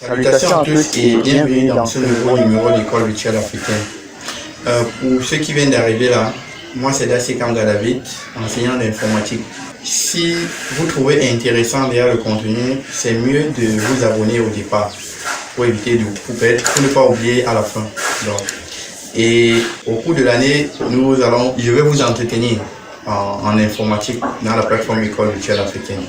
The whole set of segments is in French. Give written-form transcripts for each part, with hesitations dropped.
Salutations à tous et bienvenue dans ce nouveau numéro d'école virtuelle africaine. Pour ceux qui viennent d'arriver là, moi c'est Dassé Kanga David, enseignant d'informatique. Si vous trouvez intéressant derrière le contenu, c'est mieux de vous abonner au départ pour éviter de vous perdre, pour ne pas oublier à la fin. Et au cours de l'année, je vais vous entretenir en informatique dans la plateforme école virtuelle africaine.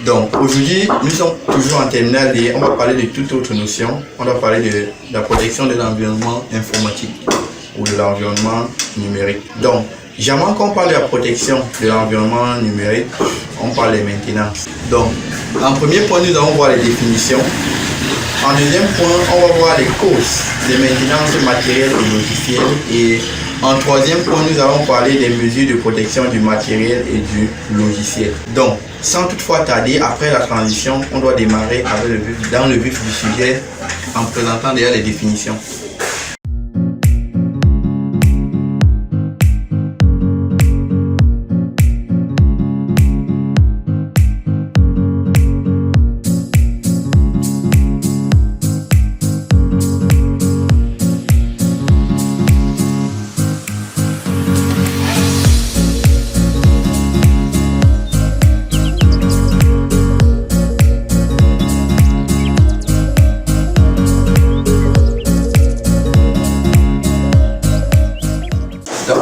Donc aujourd'hui, nous sommes toujours en terminale et on va parler de toute autre notion. On va parler de la protection de l'environnement informatique ou de l'environnement numérique. Donc, jamais qu'on parle de la protection de l'environnement numérique, on parle de maintenance. Donc, en premier point, nous allons voir les définitions. En deuxième point, on va voir les causes des maintenances matérielles et logicielles. Et en troisième point, nous allons parler des mesures de protection du matériel et du logiciel. Donc, sans toutefois tarder, après la transition, on doit démarrer dans le vif du sujet en présentant déjà les définitions.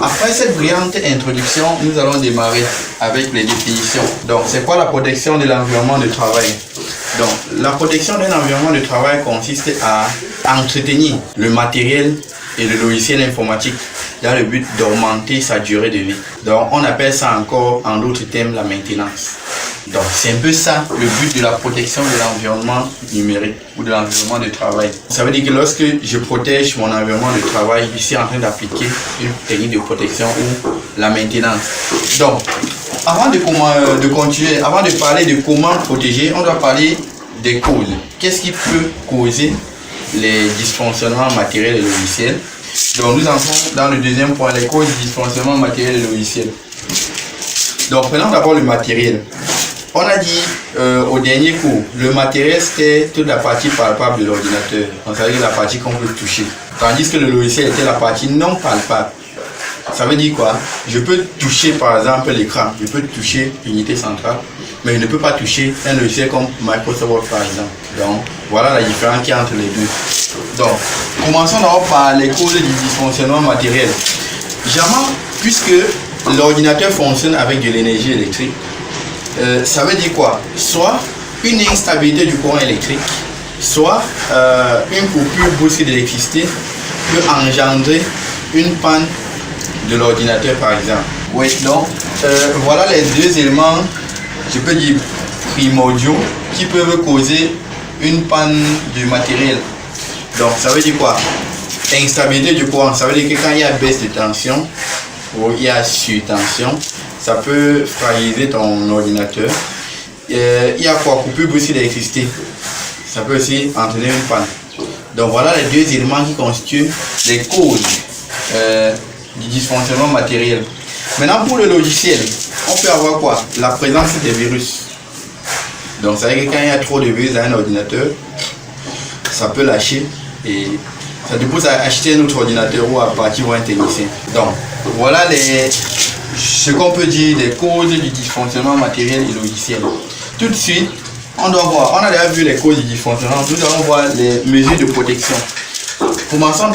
Après cette brillante introduction, nous allons démarrer avec les définitions. Donc, c'est quoi la protection de l'environnement de travail? Donc, la protection d'un environnement de travail consiste à entretenir le matériel et le logiciel informatique dans le but d'augmenter sa durée de vie. Donc, on appelle ça encore, en d'autres termes, la maintenance. Donc, c'est un peu ça le but de la protection de l'environnement numérique ou de l'environnement de travail. Ça veut dire que lorsque je protège mon environnement de travail, je suis en train d'appliquer une technique de protection ou la maintenance. Donc, avant de continuer, avant de parler de comment protéger, on doit parler des causes. Qu'est-ce qui peut causer les dysfonctionnements matériels et logiciels? Donc, nous entrons dans le deuxième point, les causes du dysfonctionnement matériel et logiciel. Donc, prenons d'abord le matériel. On a dit au dernier cours, le matériel c'était toute la partie palpable de l'ordinateur. On savait que la partie qu'on peut toucher. Tandis que le logiciel était la partie non palpable. Ça veut dire quoi? Je peux toucher par exemple l'écran, je peux toucher l'unité centrale, mais je ne peux pas toucher un logiciel comme Microsoft Word par exemple. Donc voilà la différence qu'il y a entre les deux. Donc commençons d'abord par les causes du dysfonctionnement matériel. Jamais, puisque l'ordinateur fonctionne avec de l'énergie électrique, ça veut dire quoi? Soit une instabilité du courant électrique, soit une coupure brusque d'électricité peut engendrer une panne de l'ordinateur par exemple. Oui, donc voilà les deux éléments, je peux dire primordiaux, qui peuvent causer une panne du matériel. Donc ça veut dire quoi? Instabilité du courant, ça veut dire que quand il y a baisse de tension ou il y a surtension, ça peut fragiliser ton ordinateur. Il y a quoi? Coupure brusque d'électricité. Ça peut aussi entraîner une panne. Donc voilà les deux éléments qui constituent les causes du dysfonctionnement matériel. Maintenant pour le logiciel, on peut avoir quoi? La présence des virus. Donc ça veut dire que quand il y a trop de virus dans un ordinateur, ça peut lâcher et ça te pousse à acheter un autre ordinateur ou à partir voir un technicien. Donc voilà ce qu'on peut dire des causes du dysfonctionnement matériel et logiciel. Tout de suite, on doit voir, on a déjà vu les causes du dysfonctionnement, nous allons voir les mesures de protection. Commençons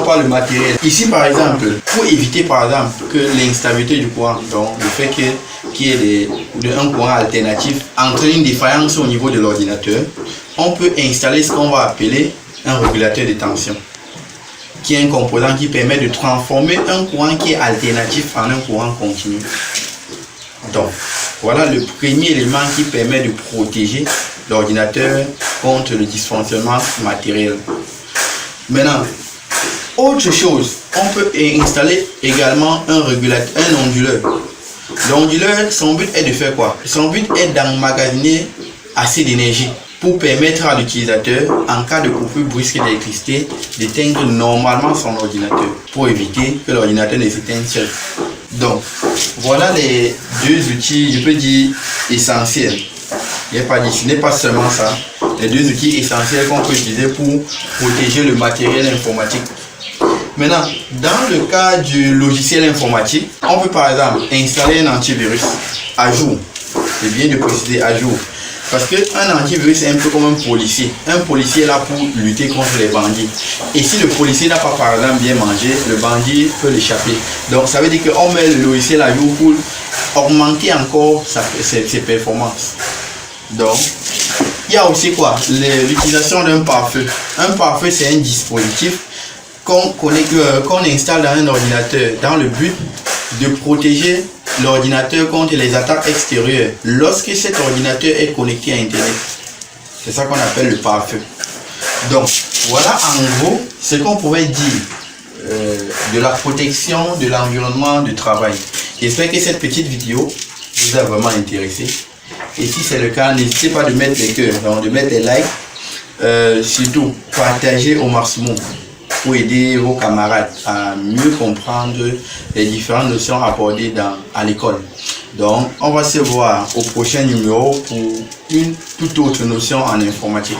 par le matériel. Ici par exemple, pour éviter par exemple que l'instabilité du courant, donc le fait qu'il y ait un courant alternatif entraîne une défaillance au niveau de l'ordinateur, on peut installer ce qu'on va appeler un régulateur de tension, qui est un composant qui permet de transformer un courant qui est alternatif en un courant continu. Donc, voilà le premier élément qui permet de protéger l'ordinateur contre le dysfonctionnement matériel. Maintenant, autre chose, on peut installer également un régulateur, un onduleur. L'onduleur, son but est de faire quoi? Son but est d'emmagasiner assez d'énergie pour permettre à l'utilisateur, en cas de coupure brusque d'électricité, d'éteindre normalement son ordinateur, pour éviter que l'ordinateur ne s'éteigne seul. Donc, voilà les deux outils, je peux dire, essentiels. Ce n'est pas seulement ça. les deux outils essentiels qu'on peut utiliser pour protéger le matériel informatique. Maintenant, dans le cas du logiciel informatique, on peut par exemple installer un antivirus à jour. C'est bien de préciser à jour. Parce qu'un antivirus est un peu comme un policier. Un policier est là pour lutter contre les bandits. Et si le policier n'a pas par exemple bien mangé, le bandit peut l'échapper. Donc ça veut dire qu'on met le logiciel à jour pour augmenter encore ses performances. Donc, il y a aussi quoi? L'utilisation d'un pare-feu. Un pare-feu, c'est un dispositif qu'on installe dans un ordinateur dans le but de protéger l'ordinateur contre les attaques extérieures lorsque cet ordinateur est connecté à Internet. C'est ça qu'on appelle le pare-feu. Donc, voilà en gros ce qu'on pouvait dire de la protection de l'environnement de travail. J'espère que cette petite vidéo vous a vraiment intéressé. Et si c'est le cas, n'hésitez pas de mettre les cœurs, donc de mettre les likes, surtout partagez au maximum pour aider vos camarades à mieux comprendre les différentes notions abordées à l'école. Donc, on va se voir au prochain numéro pour une toute autre notion en informatique.